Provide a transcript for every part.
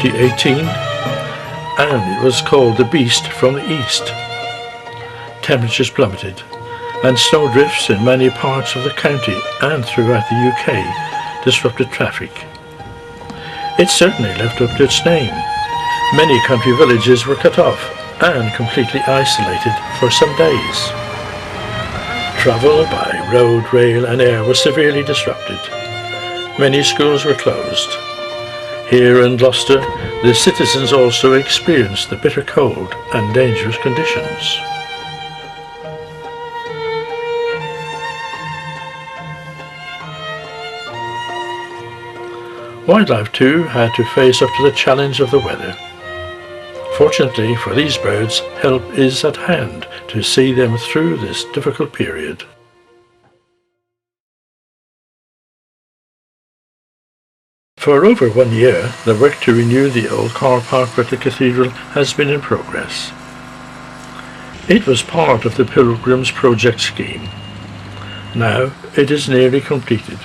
2018, and it was called the Beast from the East. Temperatures plummeted, and snowdrifts in many parts of the county and throughout the UK disrupted traffic. It certainly lived up to its name. Many country villages were cut off and completely isolated for some days. Travel by road, rail and air was severely disrupted. Many schools were closed. Here in Gloucester, the citizens also experienced the bitter cold and dangerous conditions. Wildlife too had to face up to the challenge of the weather. Fortunately for these birds, help is at hand to see them through this difficult period. For over 1 year, the work to renew the old car park at the cathedral has been in progress. It was part of the Pilgrims Project scheme. Now it is nearly completed.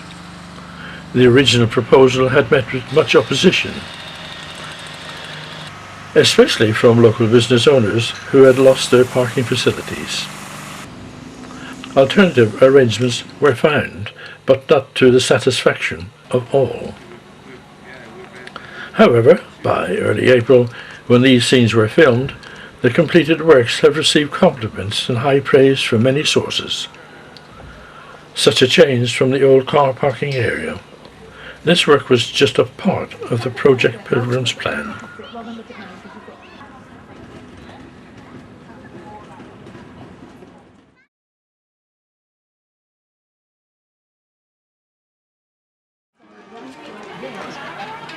The original proposal had met with much opposition, especially from local business owners who had lost their parking facilities. Alternative arrangements were found, but not to the satisfaction of all. However, by early April, when these scenes were filmed, the completed works have received compliments and high praise from many sources. Such a change from the old car parking area. This work was just a part of the Project Pilgrims plan.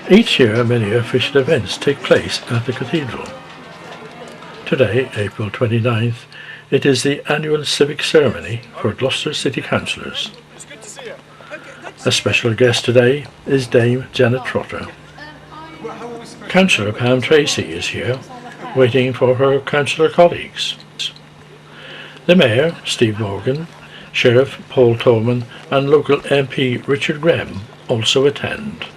Each year many official events take place at the cathedral. Today, April 29th, it is the annual civic ceremony for Gloucester City Councillors. A special guest today is Dame Janet Trotter. Councillor Pam Tracy is here, waiting for her councillor colleagues. The Mayor, Steve Morgan, Sheriff Paul Tolman and local MP Richard Graham also attend.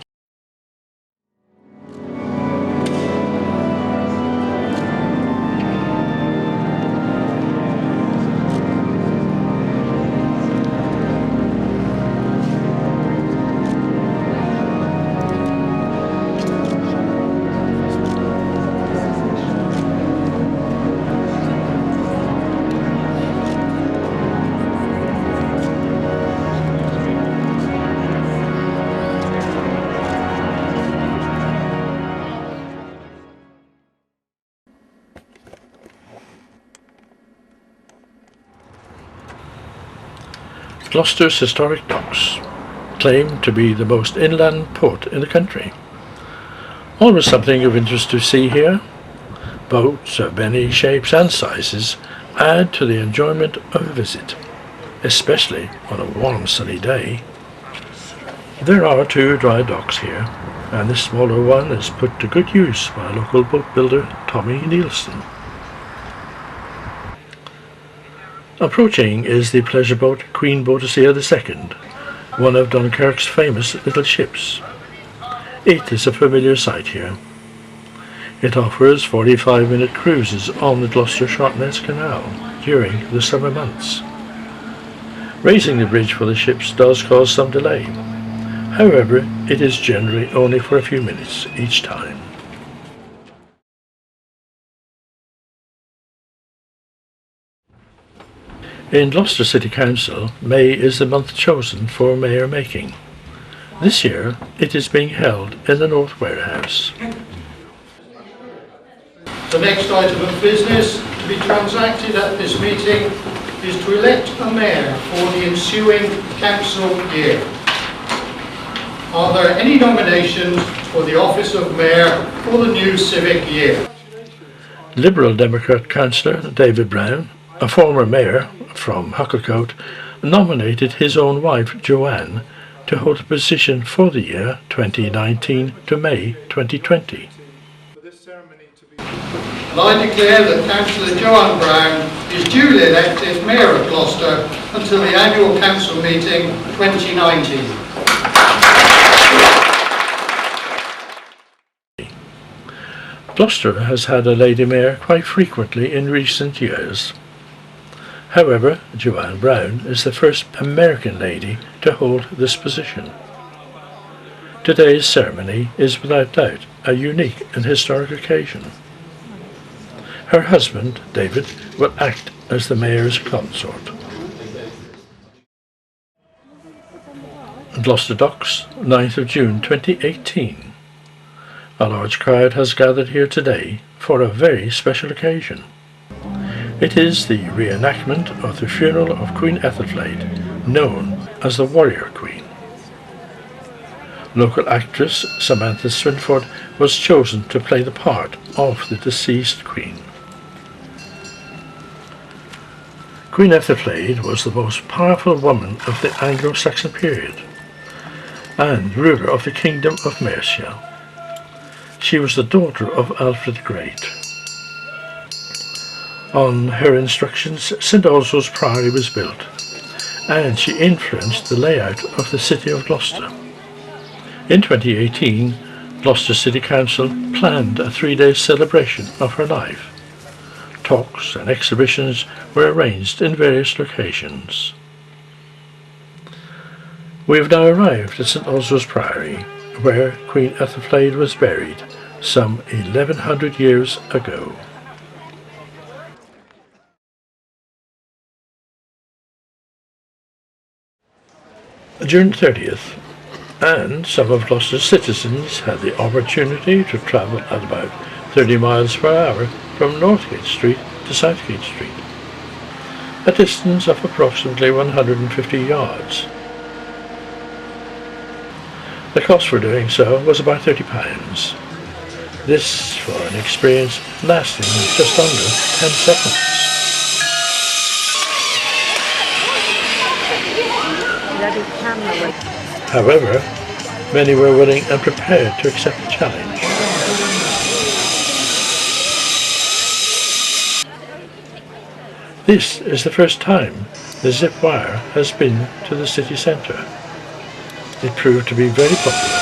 Gloucester's historic docks, claimed to be the most inland port in the country. Always something of interest to see here. Boats of many shapes and sizes add to the enjoyment of a visit, especially on a warm sunny day. There are 2 dry docks here, and the smaller one is put to good use by local boat builder Tommy Nielsen. Approaching is the pleasure boat Queen Boadicea II, one of Dunkirk's famous little ships. It is a familiar sight here. It offers 45-minute cruises on the Gloucester-Sharpness Canal during the summer months. Raising the bridge for the ships does cause some delay. However, it is generally only for a few minutes each time. In Gloucester City Council, May is the month chosen for mayor making. This year, it is being held in the North Warehouse. The next item of business to be transacted at this meeting is to elect a mayor for the ensuing council year. Are there any nominations for the office of mayor for the new civic year? Liberal Democrat councillor David Brown, a former mayor from Hucklecote, nominated his own wife Joanne to hold the position for the year 2019 to May 2020. And I declare that Councillor Joanne Brown is duly elected Mayor of Gloucester until the annual council meeting 2019. Gloucester has had a Lady Mayor quite frequently in recent years. However, Joanne Brown is the first American lady to hold this position. Today's ceremony is without doubt a unique and historic occasion. Her husband, David, will act as the Mayor's consort. Gloucester Docks, 9th of June 2018. A large crowd has gathered here today for a very special occasion. It is the reenactment of the funeral of Queen Ethelflaed, known as the Warrior Queen. Local actress Samantha Swinford was chosen to play the part of the deceased Queen. Queen Ethelflaed was the most powerful woman of the Anglo-Saxon period and ruler of the Kingdom of Mercia. She was the daughter of Alfred the Great. On her instructions, St. Oswald's Priory was built, and she influenced the layout of the city of Gloucester. In 2018, Gloucester City Council planned a 3-day celebration of her life. Talks and exhibitions were arranged in various locations. We have now arrived at St. Oswald's Priory, where Queen Ethelflaed was buried some 1100 years ago. June 30th, and some of Gloucester's citizens had the opportunity to travel at about 30 miles per hour from Northgate Street to Southgate Street, a distance of approximately 150 yards. The cost for doing so was about £30. This for an experience lasting just under 10 seconds. However, many were willing and prepared to accept the challenge. This is the first time the zip wire has been to the city centre. It proved to be very popular.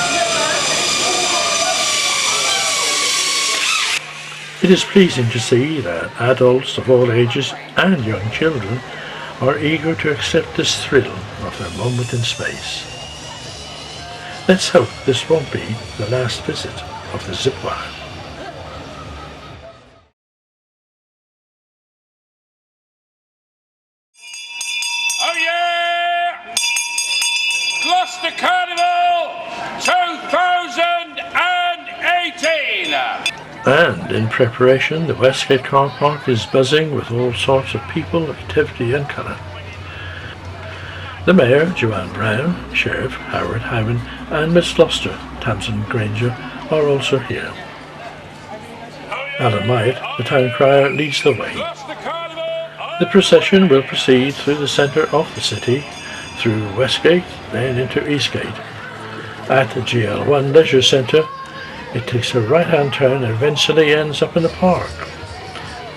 It is pleasing to see that adults of all ages and young children are eager to accept this thrill of their moment in space. Let's hope this won't be the last visit of the zip wire. Oh yeah! Gloucester Carnival 2018! And in preparation, the Westgate car park is buzzing with all sorts of people, activity and colour. The Mayor, Joanne Brown, Sheriff Howard Hyman and Miss Gloucester, Tamsin Granger, are also here. Alan Myatt, the town crier, leads the way. The procession will proceed through the centre of the city, through Westgate, then into Eastgate. At the GL1 Leisure Centre, it takes a right-hand turn and eventually ends up in the park.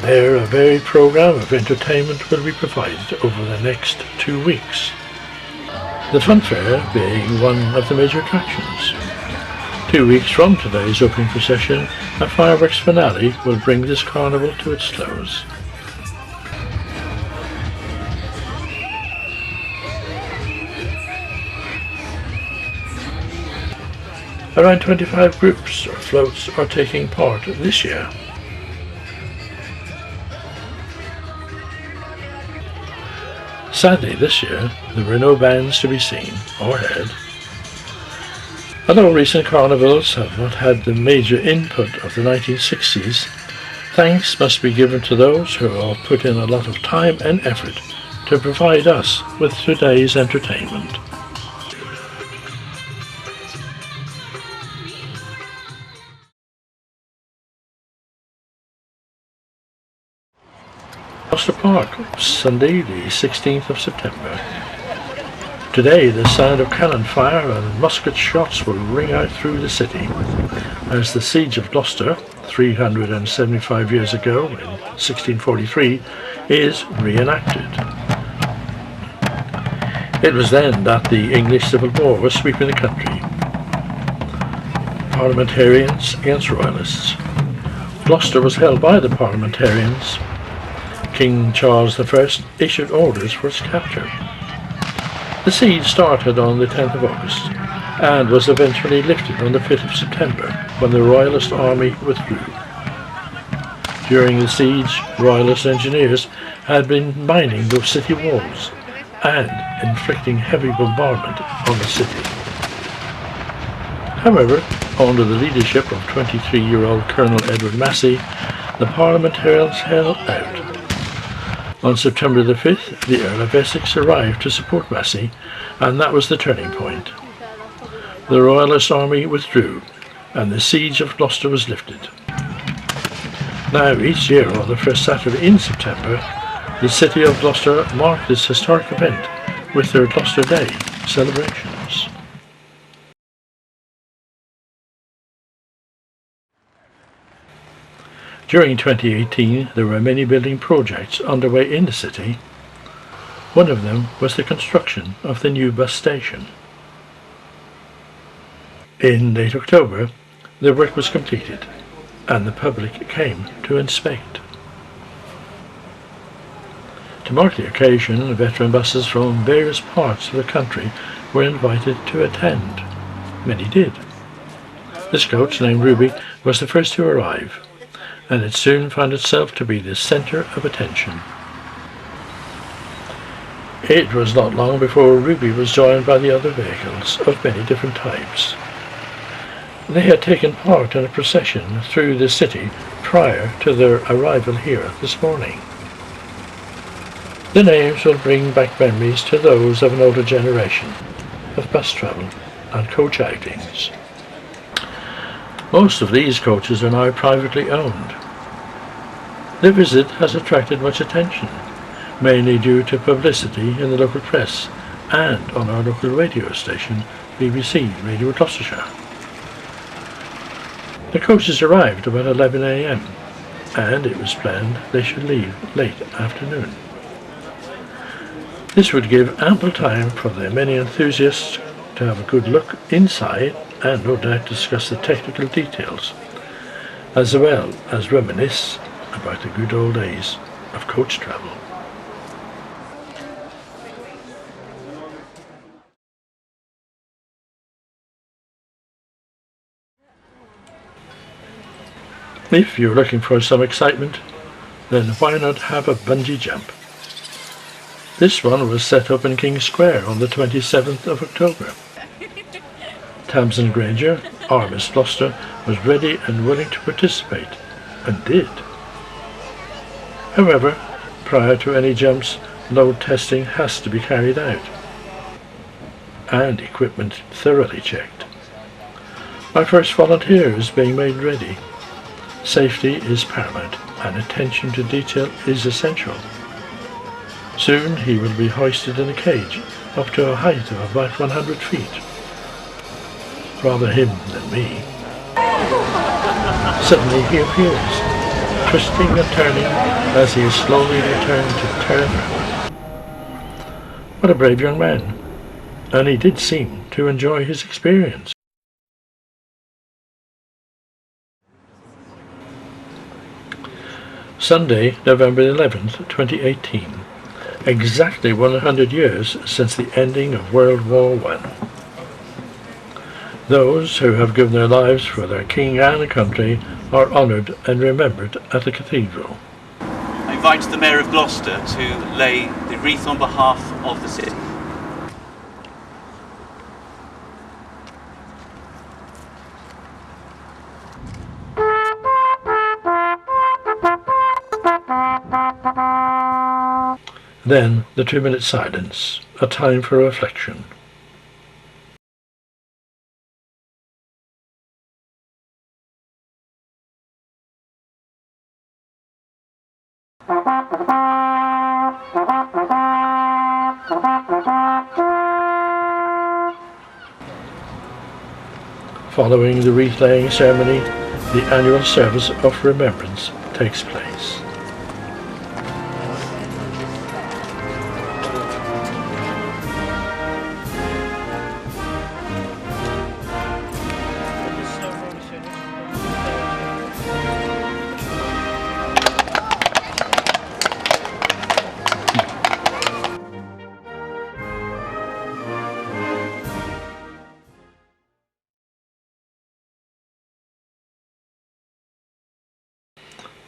There, a varied programme of entertainment will be provided over the next 2 weeks. The fun fair being one of the major attractions. 2 weeks from today's opening procession, a fireworks finale will bring this carnival to its close. Around 25 groups or floats are taking part this year. Sadly, this year, there were no bands to be seen or heard. Although recent carnivals have not had the major input of the 1960s, thanks must be given to those who have put in a lot of time and effort to provide us with today's entertainment. Gloucester Park, Sunday the 16th of September. Today the sound of cannon fire and musket shots will ring out through the city as the Siege of Gloucester, 375 years ago in 1643, is reenacted. It was then that the English Civil War was sweeping the country. Parliamentarians against royalists, Gloucester was held by the parliamentarians. King Charles I issued orders for its capture. The siege started on the 10th of August and was eventually lifted on the 5th of September when the Royalist army withdrew. During the siege, Royalist engineers had been mining the city walls and inflicting heavy bombardment on the city. However, under the leadership of 23-year-old Colonel Edward Massey, the parliamentarians held out. On September the 5th, the Earl of Essex arrived to support Massey, and that was the turning point. The Royalist army withdrew, and the siege of Gloucester was lifted. Now, each year on the first Saturday in September, the city of Gloucester marked this historic event with their Gloucester Day celebrations. During 2018, there were many building projects underway in the city. One of them was the construction of the new bus station. In late October, the work was completed, and the public came to inspect. To mark the occasion, veteran buses from various parts of the country were invited to attend. Many did. This coach, named Ruby, was the first to arrive, and it soon found itself to be the centre of attention. It was not long before Ruby was joined by the other vehicles of many different types. They had taken part in a procession through the city prior to their arrival here this morning. The names will bring back memories to those of an older generation of bus travel and coach outings. Most of these coaches are now privately owned. The visit has attracted much attention, mainly due to publicity in the local press and on our local radio station, BBC Radio Gloucestershire. The coaches arrived about 11 a.m. and it was planned they should leave late afternoon. This would give ample time for the many enthusiasts to have a good look inside and no doubt discuss the technical details, as well as reminisce about the good old days of coach travel. If you're looking for some excitement, then why not have a bungee jump? This one was set up in King Square on the 27th of October. Tamsin Granger, Armis Gloucester, was ready and willing to participate, and did. However, prior to any jumps, load testing has to be carried out, and equipment thoroughly checked. Our first volunteer is being made ready. Safety is paramount, and attention to detail is essential. Soon he will be hoisted in a cage up to a height of about 100 feet. Rather him than me. Suddenly he appears, twisting and turning as he is slowly returned to turn round. What a brave young man, and he did seem to enjoy his experience. Sunday, November 11th, 2018. Exactly 100 years since the ending of World War I. Those who have given their lives for their king and country are honoured and remembered at the cathedral. I invite the Mayor of Gloucester to lay the wreath on behalf of the city. Then the 2-minute silence, a time for reflection. Following the wreath-laying ceremony, the annual service of remembrance takes place.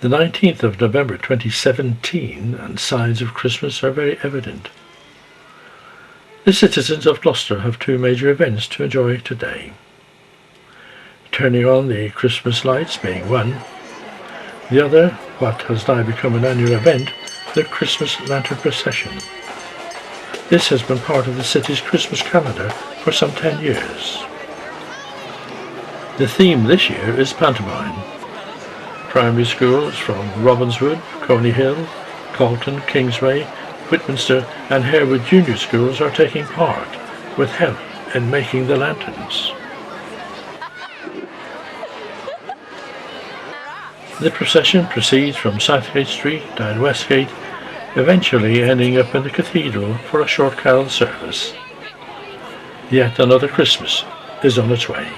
The 19th of November 2017 and signs of Christmas are very evident. The citizens of Gloucester have two major events to enjoy today. Turning on the Christmas lights being one, the other, what has now become an annual event, the Christmas Lantern Procession. This has been part of the city's Christmas calendar for some 10 years. The theme this year is pantomime. Primary schools from Robbinswood, Coney Hill, Calton, Kingsway, Whitminster and Harewood Junior Schools are taking part with help in making the lanterns. The procession proceeds from Southgate Street down Westgate, eventually ending up in the cathedral for a short carol service. Yet another Christmas is on its way.